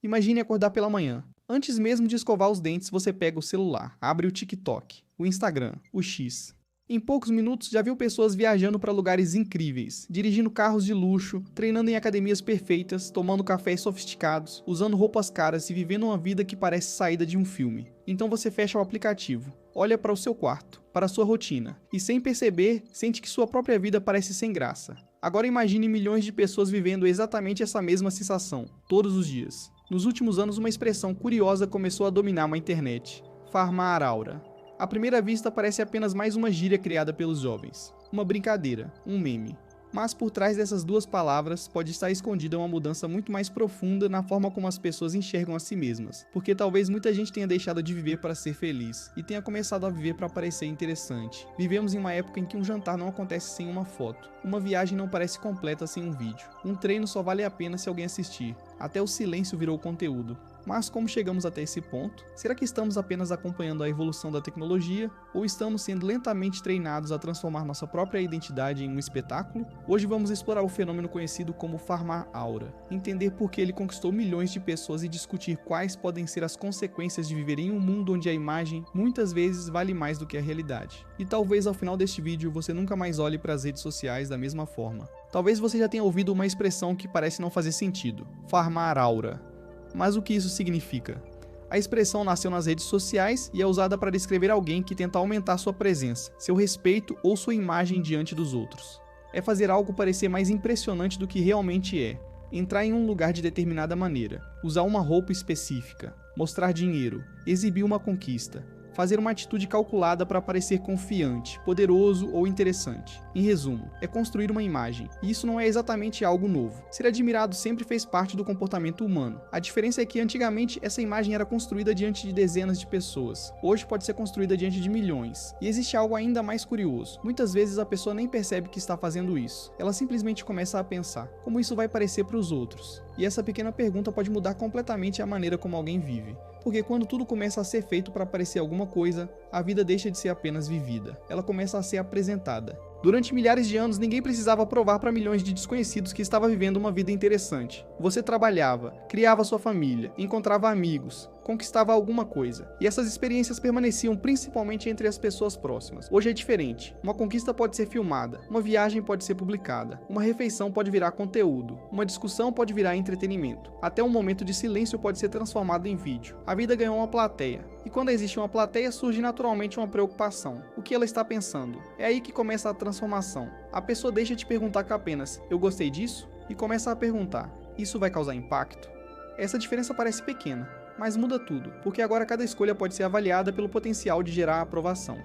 Imagine acordar pela manhã. Antes mesmo de escovar os dentes, você pega o celular, abre o TikTok, o Instagram, o X. Em poucos minutos já viu pessoas viajando para lugares incríveis, dirigindo carros de luxo, treinando em academias perfeitas, tomando cafés sofisticados, usando roupas caras e vivendo uma vida que parece saída de um filme. Então você fecha o aplicativo, olha para o seu quarto, para a sua rotina, e sem perceber, sente que sua própria vida parece sem graça. Agora imagine milhões de pessoas vivendo exatamente essa mesma sensação, todos os dias. Nos últimos anos, uma expressão curiosa começou a dominar a internet: farmar aura. À primeira vista parece apenas mais uma gíria criada pelos jovens, uma brincadeira, um meme. Mas por trás dessas duas palavras pode estar escondida uma mudança muito mais profunda na forma como as pessoas enxergam a si mesmas, porque talvez muita gente tenha deixado de viver para ser feliz e tenha começado a viver para parecer interessante. Vivemos em uma época em que um jantar não acontece sem uma foto, uma viagem não parece completa sem um vídeo, um treino só vale a pena se alguém assistir, até o silêncio virou conteúdo. Mas como chegamos até esse ponto? Será que estamos apenas acompanhando a evolução da tecnologia? Ou estamos sendo lentamente treinados a transformar nossa própria identidade em um espetáculo? Hoje vamos explorar o fenômeno conhecido como farmar aura, entender por que ele conquistou milhões de pessoas e discutir quais podem ser as consequências de viver em um mundo onde a imagem muitas vezes vale mais do que a realidade. E talvez ao final deste vídeo você nunca mais olhe para as redes sociais da mesma forma. Talvez você já tenha ouvido uma expressão que parece não fazer sentido: farmar aura. Mas o que isso significa? A expressão nasceu nas redes sociais e é usada para descrever alguém que tenta aumentar sua presença, seu respeito ou sua imagem diante dos outros. É fazer algo parecer mais impressionante do que realmente é, entrar em um lugar de determinada maneira, usar uma roupa específica, mostrar dinheiro, exibir uma conquista, fazer uma atitude calculada para parecer confiante, poderoso ou interessante. Em resumo, é construir uma imagem, e isso não é exatamente algo novo. Ser admirado sempre fez parte do comportamento humano. A diferença é que antigamente essa imagem era construída diante de dezenas de pessoas. Hoje pode ser construída diante de milhões. E existe algo ainda mais curioso. Muitas vezes a pessoa nem percebe que está fazendo isso. Ela simplesmente começa a pensar: como isso vai parecer para os outros? E essa pequena pergunta pode mudar completamente a maneira como alguém vive. Porque quando tudo começa a ser feito para parecer alguma coisa, a vida deixa de ser apenas vivida. Ela começa a ser apresentada. Durante milhares de anos, ninguém precisava provar para milhões de desconhecidos que estava vivendo uma vida interessante. Você trabalhava, criava sua família, encontrava amigos, conquistava alguma coisa. E essas experiências permaneciam principalmente entre as pessoas próximas. Hoje é diferente. Uma conquista pode ser filmada, uma viagem pode ser publicada, uma refeição pode virar conteúdo, uma discussão pode virar entretenimento. Até um momento de silêncio pode ser transformado em vídeo. A vida ganhou uma plateia. E quando existe uma plateia, surge naturalmente uma preocupação. O que ela está pensando? É aí que começa a transformação. A pessoa deixa de perguntar apenas: eu gostei disso? E começa a perguntar: isso vai causar impacto? Essa diferença parece pequena, mas muda tudo, porque agora cada escolha pode ser avaliada pelo potencial de gerar aprovação.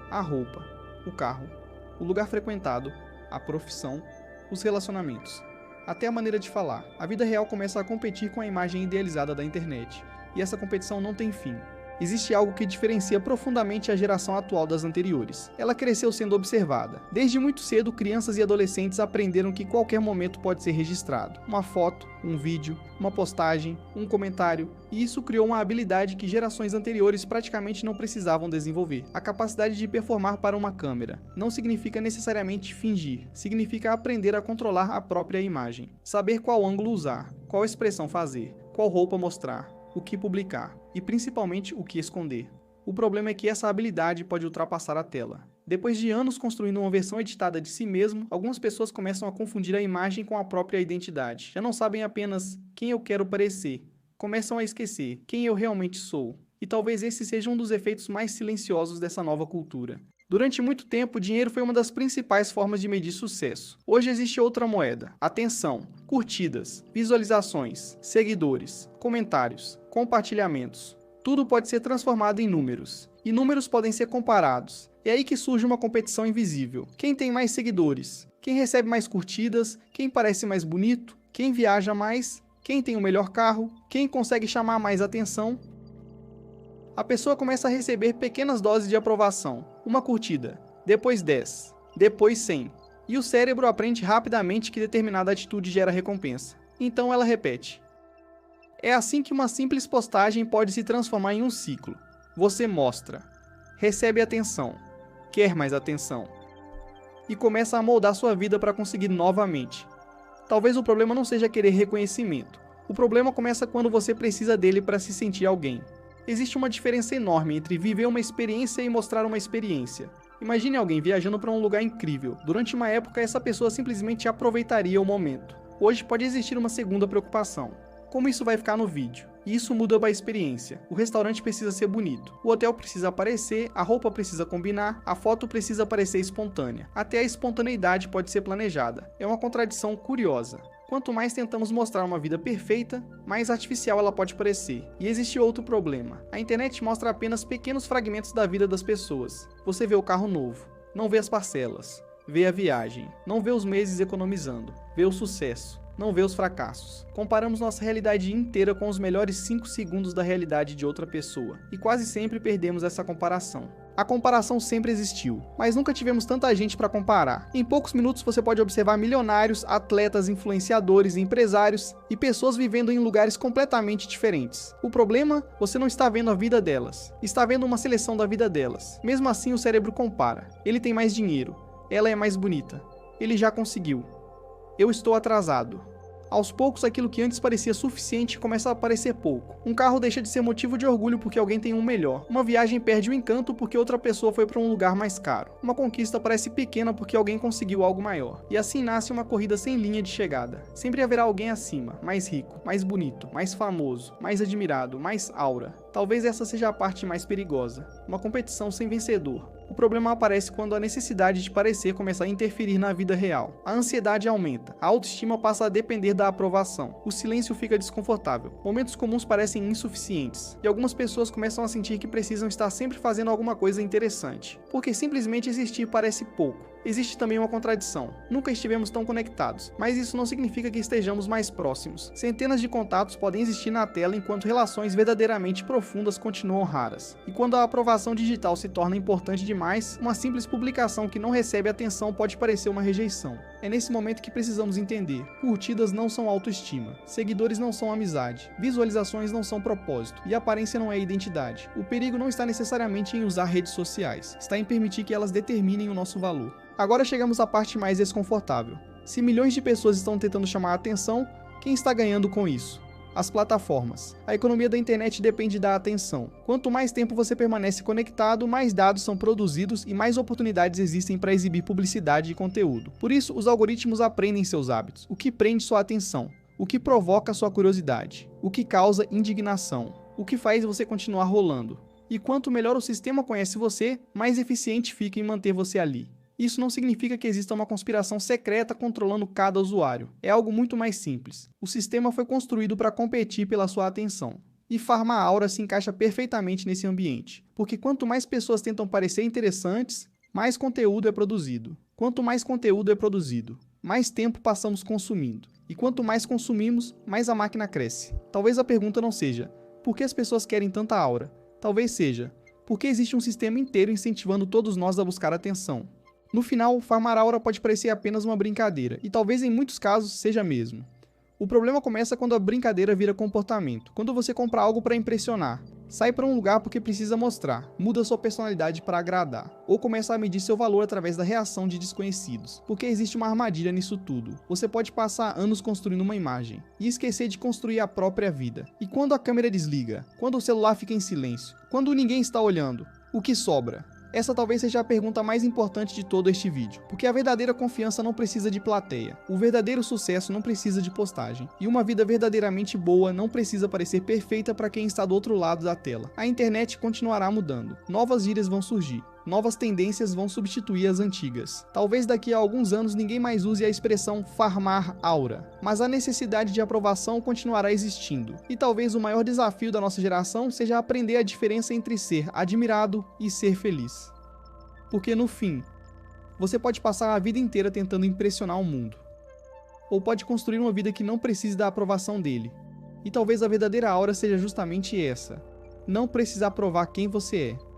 A roupa, o carro, o lugar frequentado, a profissão, os relacionamentos, até a maneira de falar. A vida real começa a competir com a imagem idealizada da internet, e essa competição não tem fim. Existe algo que diferencia profundamente a geração atual das anteriores. Ela cresceu sendo observada. Desde muito cedo, crianças e adolescentes aprenderam que qualquer momento pode ser registrado. Uma foto, um vídeo, uma postagem, um comentário, e isso criou uma habilidade que gerações anteriores praticamente não precisavam desenvolver. A capacidade de performar para uma câmera. Não significa necessariamente fingir, significa aprender a controlar a própria imagem. Saber qual ângulo usar, qual expressão fazer, qual roupa mostrar, o que publicar e principalmente o que esconder. O problema é que essa habilidade pode ultrapassar a tela. Depois de anos construindo uma versão editada de si mesmo, algumas pessoas começam a confundir a imagem com a própria identidade. Já não sabem apenas quem eu quero parecer, começam a esquecer quem eu realmente sou. E talvez esse seja um dos efeitos mais silenciosos dessa nova cultura. Durante muito tempo, o dinheiro foi uma das principais formas de medir sucesso. Hoje existe outra moeda: atenção, curtidas, visualizações, seguidores, comentários, compartilhamentos. Tudo pode ser transformado em números. E números podem ser comparados. É aí que surge uma competição invisível. Quem tem mais seguidores? Quem recebe mais curtidas? Quem parece mais bonito? Quem viaja mais? Quem tem o melhor carro? Quem consegue chamar mais atenção? A pessoa começa a receber pequenas doses de aprovação. Uma curtida, depois 10, depois 100. E o cérebro aprende rapidamente que determinada atitude gera recompensa. Então ela repete. É assim que uma simples postagem pode se transformar em um ciclo. Você mostra, recebe atenção, quer mais atenção, e começa a moldar sua vida para conseguir novamente. Talvez o problema não seja querer reconhecimento. O problema começa quando você precisa dele para se sentir alguém. Existe uma diferença enorme entre viver uma experiência e mostrar uma experiência. Imagine alguém viajando para um lugar incrível. Durante uma época, essa pessoa simplesmente aproveitaria o momento. Hoje pode existir uma segunda preocupação. Como isso vai ficar no vídeo? E isso muda a experiência. O restaurante precisa ser bonito, o hotel precisa aparecer, a roupa precisa combinar, a foto precisa parecer espontânea. Até a espontaneidade pode ser planejada. É uma contradição curiosa. Quanto mais tentamos mostrar uma vida perfeita, mais artificial ela pode parecer. E existe outro problema. A internet mostra apenas pequenos fragmentos da vida das pessoas. Você vê o carro novo, não vê as parcelas, vê a viagem, não vê os meses economizando, vê o sucesso, não vê os fracassos. Comparamos nossa realidade inteira com os melhores 5 segundos da realidade de outra pessoa, e quase sempre perdemos essa comparação. A comparação sempre existiu, mas nunca tivemos tanta gente para comparar. Em poucos minutos você pode observar milionários, atletas, influenciadores, empresários e pessoas vivendo em lugares completamente diferentes. O problema? Você não está vendo a vida delas, está vendo uma seleção da vida delas. Mesmo assim o cérebro compara. Ele tem mais dinheiro, ela é mais bonita, ele já conseguiu. Eu estou atrasado. Aos poucos, aquilo que antes parecia suficiente começa a parecer pouco. Um carro deixa de ser motivo de orgulho porque alguém tem um melhor. Uma viagem perde o encanto porque outra pessoa foi para um lugar mais caro. Uma conquista parece pequena porque alguém conseguiu algo maior. E assim nasce uma corrida sem linha de chegada. Sempre haverá alguém acima, mais rico, mais bonito, mais famoso, mais admirado, mais aura. Talvez essa seja a parte mais perigosa. Uma competição sem vencedor. O problema aparece quando a necessidade de parecer começa a interferir na vida real. A ansiedade aumenta, a autoestima passa a depender da aprovação, o silêncio fica desconfortável, momentos comuns parecem insuficientes, e algumas pessoas começam a sentir que precisam estar sempre fazendo alguma coisa interessante, porque simplesmente existir parece pouco. Existe também uma contradição. Nunca estivemos tão conectados, mas isso não significa que estejamos mais próximos. Centenas de contatos podem existir na tela enquanto relações verdadeiramente profundas continuam raras. E quando a aprovação digital se torna importante demais, uma simples publicação que não recebe atenção pode parecer uma rejeição. É nesse momento que precisamos entender. Curtidas não são autoestima, seguidores não são amizade, visualizações não são propósito, e aparência não é identidade. O perigo não está necessariamente em usar redes sociais, está em permitir que elas determinem o nosso valor. Agora chegamos à parte mais desconfortável. Se milhões de pessoas estão tentando chamar a atenção, quem está ganhando com isso? As plataformas. A economia da internet depende da atenção. Quanto mais tempo você permanece conectado, mais dados são produzidos e mais oportunidades existem para exibir publicidade e conteúdo. Por isso, os algoritmos aprendem seus hábitos, o que prende sua atenção, o que provoca sua curiosidade, o que causa indignação, o que faz você continuar rolando. E quanto melhor o sistema conhece você, mais eficiente fica em manter você ali. Isso não significa que exista uma conspiração secreta controlando cada usuário. É algo muito mais simples. O sistema foi construído para competir pela sua atenção. E PharmaAura se encaixa perfeitamente nesse ambiente, porque quanto mais pessoas tentam parecer interessantes, mais conteúdo é produzido. Quanto mais conteúdo é produzido, mais tempo passamos consumindo. E quanto mais consumimos, mais a máquina cresce. Talvez a pergunta não seja, por que as pessoas querem tanta aura? Talvez seja, por que existe um sistema inteiro incentivando todos nós a buscar atenção? No final, PharmaAura pode parecer apenas uma brincadeira, e talvez em muitos casos seja mesmo. O problema começa quando a brincadeira vira comportamento, quando você compra algo para impressionar, sai para um lugar porque precisa mostrar, muda sua personalidade para agradar, ou começa a medir seu valor através da reação de desconhecidos, porque existe uma armadilha nisso tudo. Você pode passar anos construindo uma imagem, e esquecer de construir a própria vida. E quando a câmera desliga, quando o celular fica em silêncio, quando ninguém está olhando, o que sobra? Essa talvez seja a pergunta mais importante de todo este vídeo, porque a verdadeira confiança não precisa de plateia, o verdadeiro sucesso não precisa de postagem, e uma vida verdadeiramente boa não precisa parecer perfeita para quem está do outro lado da tela. A internet continuará mudando, novas gírias vão surgir, novas tendências vão substituir as antigas. Talvez daqui a alguns anos ninguém mais use a expressão PharmaAura, mas a necessidade de aprovação continuará existindo. E talvez o maior desafio da nossa geração seja aprender a diferença entre ser admirado e ser feliz. Porque no fim, você pode passar a vida inteira tentando impressionar o mundo. Ou pode construir uma vida que não precise da aprovação dele. E talvez a verdadeira aura seja justamente essa: não precisar provar quem você é.